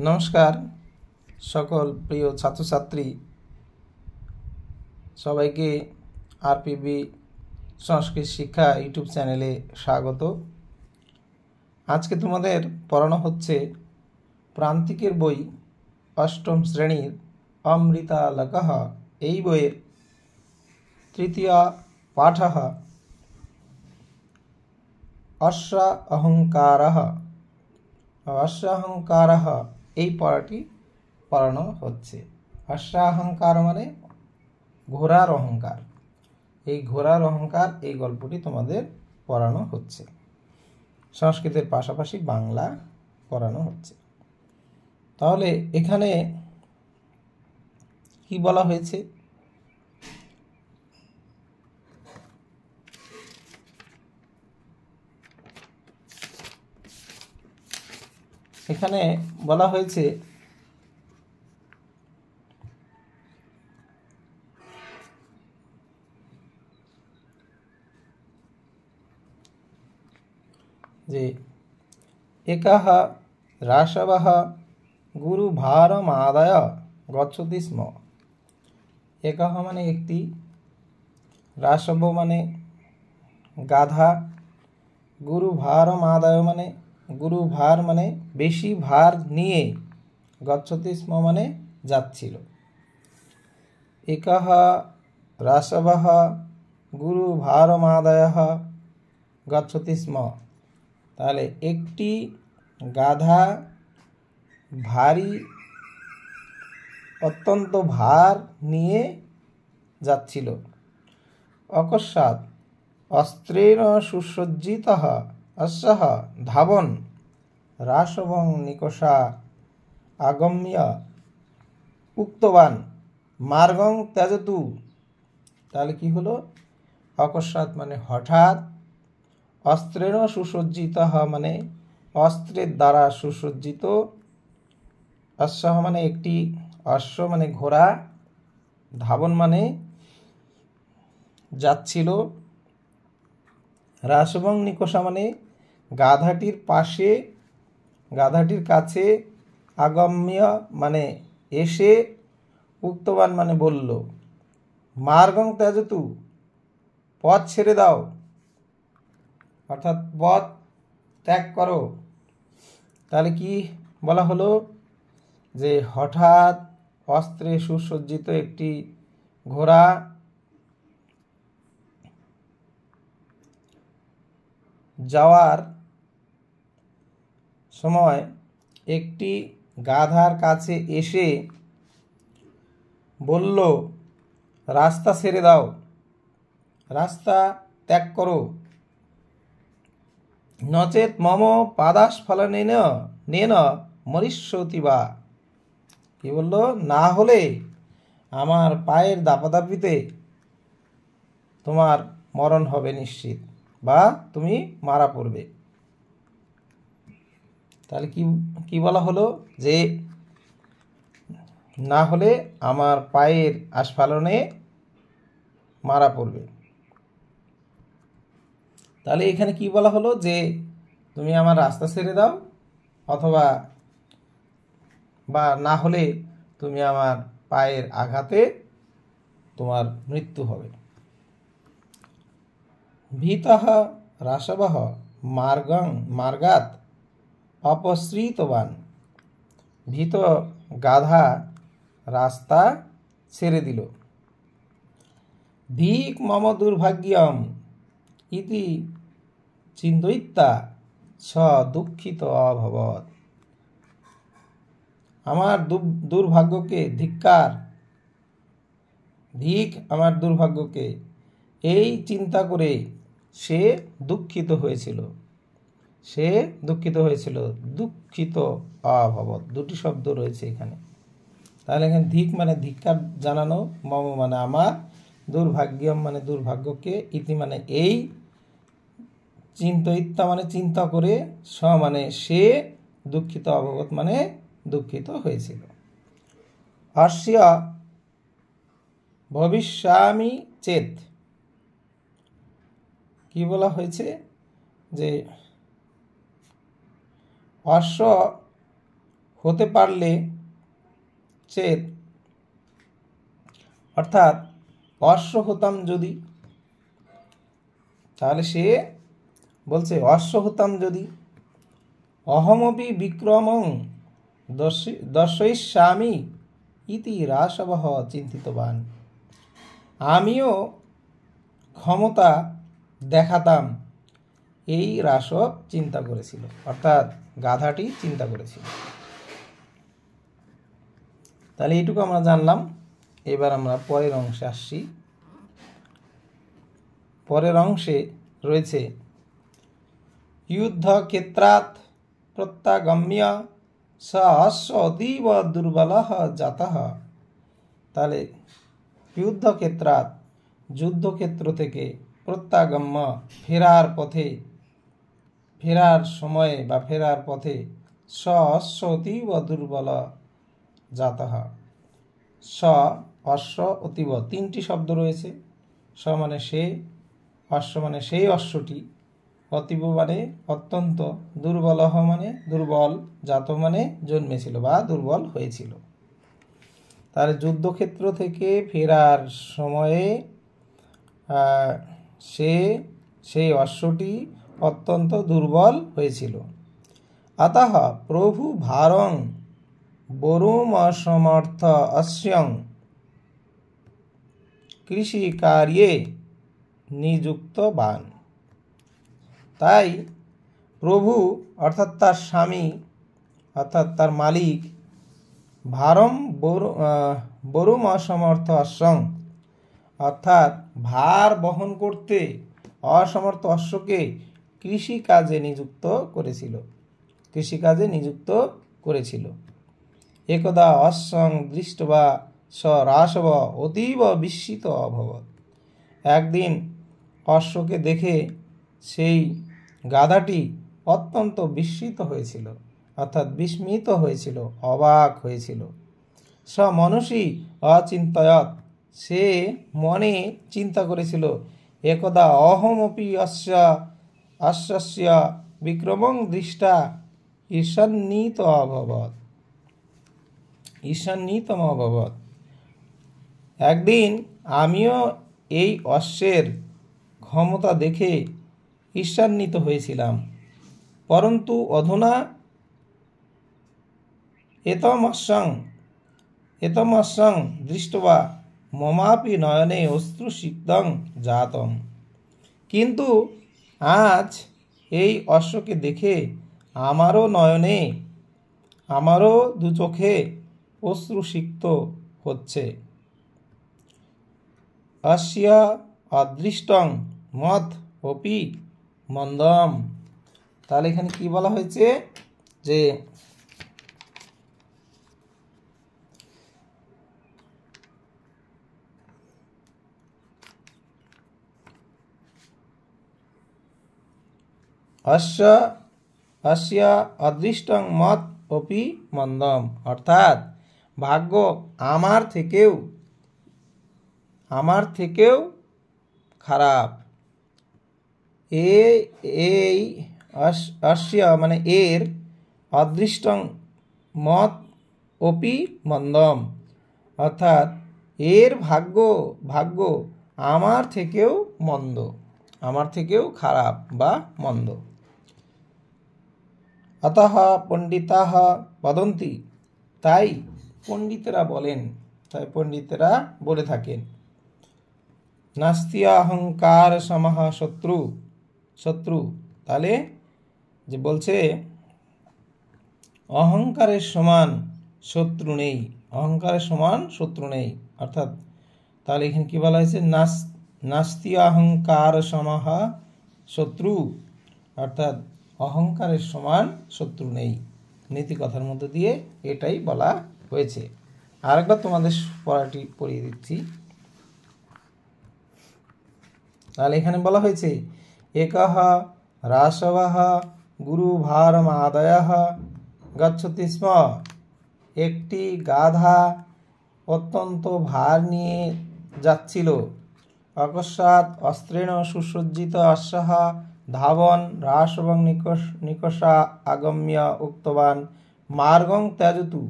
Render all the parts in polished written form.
নমস্কার সকল প্রিয় ছাত্রছাত্রী সবাইকে আরপিবি সংস্কৃত শিক্ষা ইউটিউব চ্যানেলে স্বাগত। আজকে তোমাদের পড়ানো হচ্ছে প্রান্তিকের বই অষ্টম শ্রেণীর অমৃতালকঃ এই বইয়ের তৃতীয় পাঠः অশ্ব অহংকারः। অশ্ব অহংকারः এই পড়াটি পড়ানো হচ্ছে। অশ্ব অহংকার মানে ঘোড়ার অহংকার। এই ঘোড়ার অহংকার এই গল্পটি তোমাদের পড়ানো হচ্ছে। সংস্কৃতের পাশাপাশি বাংলা পড়ানো হচ্ছে। তাহলে এখানে কি বলা হয়েছে? এখানে বলা হয়েছে যে একः রাশবः গুরুভারমাদায় গচ্ছতি স্ম। একः মানে একটি, রাশব মানে গাধা, গুরুভারমাদায় মানে গুরুভার মানে বেশি ভার নিয়ে, গচ্ছতি স্ম মানে যাচ্ছিল। একः রাশবः গুরুভারমাদায় গচ্ছতি স্ম। তাহলে একটি গাধা ভারী, অত্যন্ত ভার নিয়ে যাচ্ছিল। অকস্মাৎ অস্ত্রেণ সুসজ্জিতः অশ্বः ধাবন রাশবং নিকষা আগম্য উক্তবান মার্গং ত্যজতু। তাহলে কি হলো? অকস্মাৎ মানে হঠাৎ, অস্ত্রেণ সুসজ্জিতः মানে অস্ত্রের দ্বারা সুসজ্জিত, অশ্ব মানে একটি, অশ্ব মানে ঘোড়া, ধাবন মানে যাচ্ছিল, রাশবং নিকষা মানে গাধাটির পাশে, গাধাটির কাছে, আগম্য মানে এসে, উক্তবান মানে বলল, মার্গং ত্যজতু পথ ছেড়ে দাও, অর্থাৎ পথ ত্যাগ করো। তাহলে কি বলা হলো? যে হঠাৎ অস্ত্রে সুসজ্জিত একটি ঘোড়া যাওয়ার সময় একটি গাধার কাছে এসে বলল, রাস্তা ছেড়ে দাও, রাস্তা ত্যাগ করো। নচেত মম পাদাস্ফলনেন নেন মরিষ্যতি বা। কি বলল? না হলে আমার পায়ের দাপাদাপিতে তোমার মরণ হবে নিশ্চিত, বা তুমি মারা পড়বে। তাহলে কি বলা হলো? যে না হলে আমার পায়ের আস্ফালনে মারা পড়বে। তাহলে এখানে কি বলা হলো? যে তুমি আমার রাস্তা ছেড়ে দাও, অথবা বা না হলে তুমি আমার পায়ের আঘাতে তোমার মৃত্যু হবে। ভীতঃ রাশবঃ মার্গাৎ অপসৃতবান। ভীত গাধা রাস্তা ছেড়ে দিল। ভিক মম দুর্ভাগ্যম ইতি চিন্তয়িত্বা স দুঃখিত অভবৎ। আমার দুর্ভাগ্যকে ধিক্কার, ভিক আমার দুর্ভাগ্যকে, এই চিন্তা করে সে দুঃখিত হয়েছিল। সে দুঃখিত হয়েছিল, দুঃখিত অভবৎ, দুটি শব্দ রয়েছে এখানে। তাহলে এখানে ধিক মানে ধিক্কার জানানো, মম মানে আমার, দুর্ভাগ্যম মানে দুর্ভাগ্যকে, ইতি মানে এই, চিন্তয়িত্বা মানে চিন্তা করে, স মানে সে, দুঃখিত অভবৎ মানে দুঃখিত হয়েছিল। অস্য ভবিষ্যামি চেত। কি বলা হয়েছে? যে অশ্ব হতে পারলে চেত, অর্থাৎ অশ্ব হতাম যদি, তাহলে সে বলছে অশ্ব হতাম যদি, অহমপি বিক্রমং দর্শয়িষ্যামি ইতি রাসবহ চিন্তিতবান। আমিও ক্ষমতা দেখাতাম, এই রাসব চিন্তা করেছিল, অর্থাৎ গাধাটি চিন্তা করেছিল। তাহলে এইটুকু আমরা জানলাম। এবার আমরা পরের অংশে আসছি। পরের অংশে রয়েছে যুদ্ধক্ষেত্রাৎ প্রত্যাগম্য স অশ্ব অতীব দুর্বলঃ জাতঃ। তাহলে যুদ্ধক্ষেত্রাৎ, যুদ্ধক্ষেত্র থেকে, প্রত্যাগম্য ফেরার পথে, ফেরার সময়ে বা ফেরার পথে, স অশ্ব অতীব দুর্বল জাতঃ। স অশ্ব অতীব, তিনটি শব্দ রয়েছে। স মানে সে, অশ্ব মানে সেই অশ্বটি, অতীব মানে অত্যন্ত, দুর্বলহ মানে দুর্বল, জাত মানে জন্মেছিল বা দুর্বল হয়েছিল। তার যুদ্ধক্ষেত্র থেকে ফেরার সময়ে সেই অশ্বটি অত্যন্ত দুর্বল হয়েছিল। अतः প্রভু ভারং বরুম অসমর্থ অস্যং কৃষি কার্যে নিযুক্তবান। তাই প্রভু অর্থাৎ তার স্বামী, অর্থাৎ তার মালিক, ভারম বরুম অসমর্থ অশ্বং, অর্থাৎ ভার বহন করতে অসমর্থ অশ্বকে কৃষিকাজে নিযুক্ত করেছিল, কৃষিকাজে নিযুক্ত করেছিল। একদা অশ্বং দৃষ্টবা স রাসব অতীব বিস্মিত অভবৎ। একদিন অশ্বকে দেখে সেই গাধাটি অত্যন্ত বিস্মিত হয়েছিল, অর্থাৎ বিস্মিত হয়েছিল, অবাক হয়েছিল। স মনসি অচিন্তয়ৎ, সে মনে চিন্তা করেছিল, একদা অহমপি অশ্বস্য বিক্রমং দৃষ্টা ঈশান্বিত অভবৎ, ঈশান্বিতম অভবৎ। একদিন আমিও এই অশ্বের ক্ষমতা দেখে ঈর্ষান্বিত হয়েছিলাম, পরন্তু অধুনা এতমস্যং দৃষ্টবা মমাপি নয়নে অশ্রুসিক্তং জাতম। কিন্তু আজ এই অশ্বকে দেখে আমারও নয়নে, আমারও দু চোখে অশ্রুসিক্ত হচ্ছে। অস্য অদৃষ্টং মদ অপি মন্দম। তাহলে এখানে কি বলা হয়েছে যে অস্য অদৃষ্টং মদ অপি মন্দম, অর্থাৎ ভাগ্য আমার থেকেও খারাপ। এই অস্য মানে এর, অদৃষ্টং মত অপি মন্দম, অর্থাৎ এর ভাগ্য আমার থেকেও মন্দ, আমার থেকেও খারাপ বা মন্দ। অতঃ পণ্ডিতাঃ বদন্তি, তাই পণ্ডিতেরা বলেন, তাই পণ্ডিতেরা বলে থাকেন, নাস্তি অহংকার সমহ শত্রু। তাহলে যে বলছে অহংকারের সমান শত্রু নেই, অহংকারের সমান শত্রু নেই, অর্থাৎ তাহলে এখানে কি বলা হয়েছে, নাস্তি অহংকার সমহ শত্রু, অর্থাৎ অহংকারের সমান শত্রু নেই। নীতি কথার মধ্যে দিয়ে এটাই বলা হয়েছে। আরেকবার তোমাদের পড়াটি পড়িয়ে দিচ্ছি। তাহলে এখানে বলা হয়েছে, একঃ রাসবঃ গুরু ভারমাদায়ঃ গচ্ছতি স্ম। একটি গাধা অত্যন্ত ভার নিয়ে যাচ্ছিল। অকস্মাৎ অস্ত্রেণ সুসজ্জিত অশ্বঃ ধাবন রাসবং নিকষা আগম্য উক্তবান মার্গং ত্যাজতু,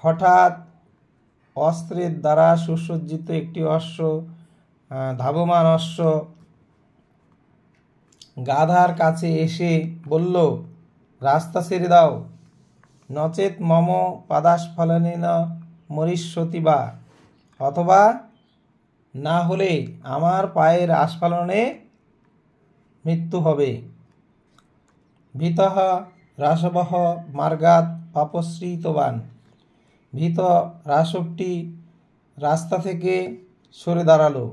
হঠাৎ অস্ত্রের দ্বারা সুসজ্জিত একটি অশ্ব, ধাবমান অশ্ব গাধার কাছে এসে বলল, রাস্তা ছেড়ে দাও, নচেত মম পাদাস্ফলনেন মরিষ্যতি বা, অথবা না হলে আমার পায়ের আস্ফালনে মৃত্যু হবে। ভীতঃ রাসবঃ মার্গাৎ অপসৃতবান, ভীত রাসবটি রাস্তা থেকে সরে দাঁড়ালো।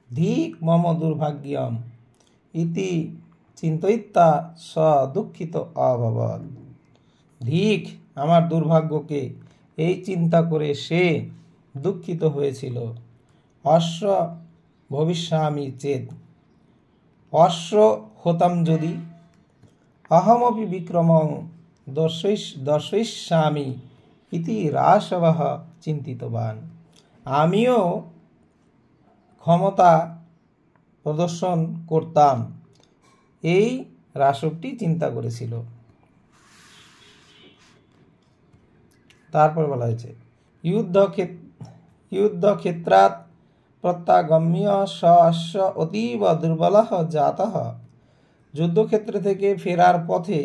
ধিক মম দুর্ভাগ্যম ইতি চিন্তয়িত্বা স দুঃখিত অভবৎ। ধিক আমার দুর্ভাগ্যকে, এই চিন্তা করে সে দুঃখিত হয়েছিল। অশ্ব ভবিষ্যামি চেদ, অশ্ব হতাম যদি, অহমপি বিক্রমং দর্শয়িষ্যামি ইতি রাসবঃ চিন্তিতবান, আমিও ক্ষমতা প্রদর্শন করতাম, এই রাসবটি চিন্তা করেছিল। তারপর বলা হয়েছে, যুদ্ধক্ষেত্রাৎ প্রত্যাগম্য স অশ্ব অতীব দুর্বলঃ জাতঃ, যুদ্ধক্ষেত্র থেকে ফেরার পথে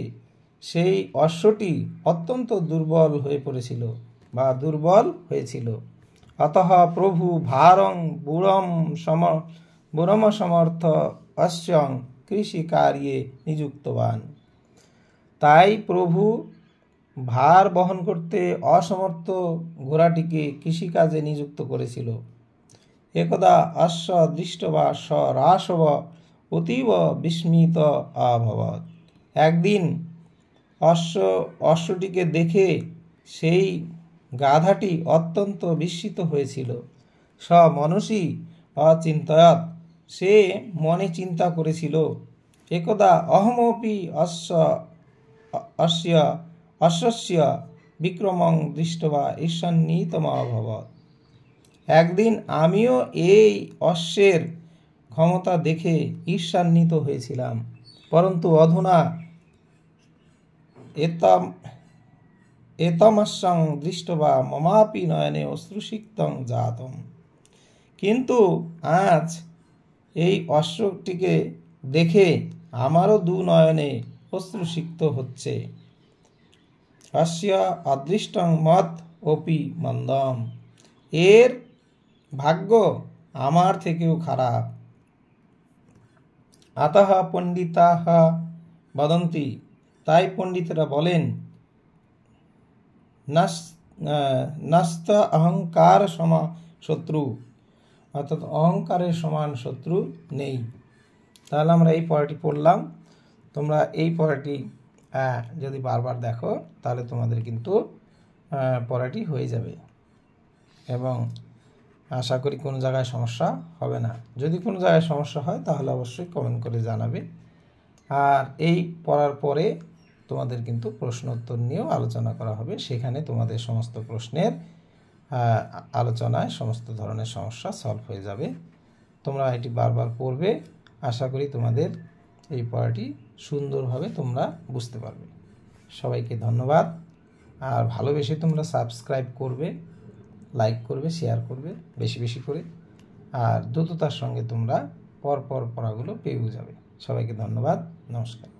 সেই অশ্বটি অত্যন্ত দুর্বল হয়ে পড়েছিল বা দুর্বল হয়েছিল। অতঃ প্রভু ভারং বুড়ম সমর্থ অশ্বং কৃষিকার্যে নিযুক্তবান, তাই প্রভু ভার বহন করতে অসমর্থ ঘোড়াটিকে কৃষিকাজে নিযুক্ত করেছিল। একদা অশ্ব দৃষ্টবা স রাসব অতীব বিস্মিত অভবৎ, একদিন অশ্বটিকে দেখে সেই গাধাটি অত্যন্ত বিস্মিত হয়েছিল। স মনসি অচিন্তয়ৎ, সে মনে চিন্তা করেছিল, একদা অহমপি অশ্বস্য বিক্রমং দৃষ্টবা ঈর্ষান্বিতম অভবৎ, একদিন আমিও এই অশ্বের ক্ষমতা দেখে ঈর্ষান্বিত হয়েছিলাম, পরন্তু অধুনা এতমস্যং দৃষ্টবা মমাপি নয়নে অশ্রুসিক্তং জাতম, কিন্তু আজ এই অশ্বটিকে দেখে আমারও দু নয়নে অশ্রুসিক্ত হচ্ছে। অস্য অদৃষ্টং মত অপি মন্দম, এর ভাগ্য আমার থেকেও খারাপ। আতঃ পণ্ডিতাঃ বদন্তি, তাই পণ্ডিতরা বলেন, নাস্ত অহংকার সম শত্রু, অর্থাৎ অহংকারের সমান শত্রু নেই। তাহলে আমরা এই পড়াটি পড়লাম। তোমরা এই পড়াটি যদি বারবার দেখো তাহলে তোমাদের কিন্তু পড়াটি হয়ে যাবে এবং আশা করি কোনো জায়গায় সমস্যা হবে না। যদি কোনো জায়গায় সমস্যা হয় তাহলে অবশ্যই কমেন্ট করে জানাবে। আর এই পড়ার পরে তোমাদের কিন্তু প্রশ্ন উত্তর নিয়েও আলোচনা করা হবে, সেখানে তোমাদের সমস্ত প্রশ্নের আলোচনায় সমস্ত ধরনের সমস্যা সলভ হয়ে যাবে। তোমরা এটি বারবার পড়বে, আশা করি তোমাদের এই পড়াটি সুন্দরভাবে তোমরা বুঝতে পারবে। সবাইকে ধন্যবাদ। আর ভালোবেসে তোমরা সাবস্ক্রাইব করবে, লাইক করবে, শেয়ার করবে বেশি বেশি করে, আর দ্রুততার সঙ্গে তোমরা পরপর পড়াগুলো পেয়েও যাবে। সবাইকে ধন্যবাদ, নমস্কার।